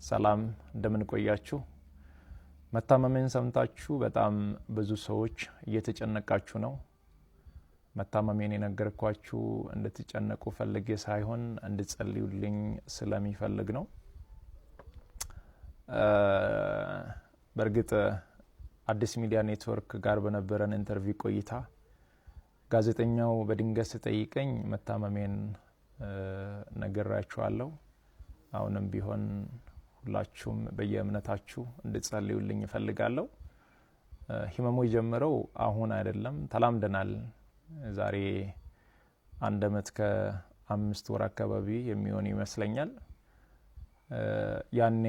ሰላም እንደምን ቆያችሁ? መታመሜን ሰምታችሁ በጣም ብዙ ሰዎች እየተጨነቃችሁ ነው። መታመሜን የነገርኳችሁ እንድትጨነቁ ፈልጌ ሳይሆን እንድትጸልዩልኝ ስለሚፈልግ ነው። በእርግጥ አዲስ ሚዲያ ኔትወርክ ጋር በነበረን ኢንተርቪው ቆይታ ጋዜጠኛው በድንገት ሲጠይቀኝ መታመሜን ነግራችኋለሁ። አሁንም ቢሆን ሁላችሁም በየእምነታችሁ እንድትጸልዩልኝ እፈልጋለሁ። ህመሙ የጀመረው አሁን አይደለም፣ ተላምደናል። ዛሬ 1 ዓመት ከ5 ወር አካባቢ የሚሆን ይመስለኛል። ያኔ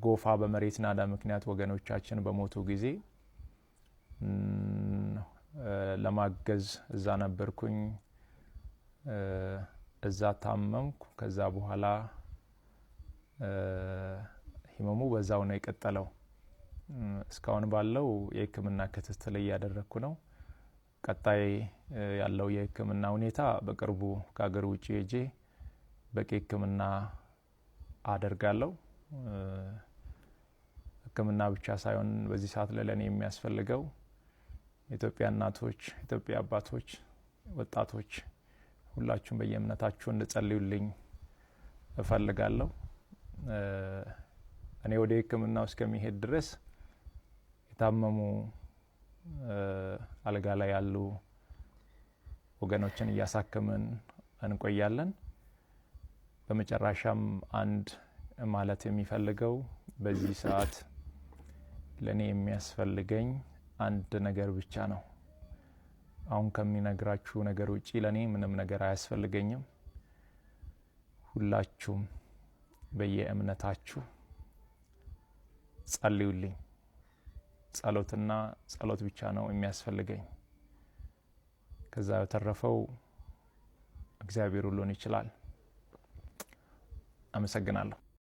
ጎፋ በመሬት ናዳ ምክንያት ወገኖቻችን በሞቱ ጊዜ ለማገዝ እዛ ነበርኩኝ። እዛ ታመምኩ። ከዛ በኋላ ህመሙ በዛው ነው የቀጠለው። እስካሁን ባለው የህክምና ክትትል እያደረኩ ነው። ቀጣይ ያለው የህክምና ሁኔታ በቅርቡ ከሀገር ውጭ ሄጄ በቂ ህክምና አደርጋለሁ። ህክምና ብቻ ሳይሆን በዚህ ሰዓት ለኔ የሚያስፈልገው ኢትዮጵያ እናቶች፣ ኢትዮጵያ አባቶች፣ ወጣቶች ሁላችሁም በየእምነታችሁ እንድትጸልዩልኝ እፈልጋለሁ። እኔ ወደ ህክምናው እስከሚሄድ ድረስ የታመሙ አልጋ ላይ ያሉ ወገኖችን እያሳከምን እንቆያለን። በመጨረሻም አንድ ማለት የሚፈልገው በዚህ ሰዓት ለኔ የሚያስፈልገኝ አንድ ነገር ብቻ ነው። አሁን ከሚነግራችሁ ነገር ውጪ ለኔ ምንም ነገር አያስፈልገኝም። ሁላችሁም በየእምነታችሁ ጸልዩልኝ። ጸሎትና ጸሎት ብቻ ነው የሚያስፈልገኝ። ከዛ የተረፈው እግዚአብሔር ሁሉን ይችላል። አመሰግናለሁ።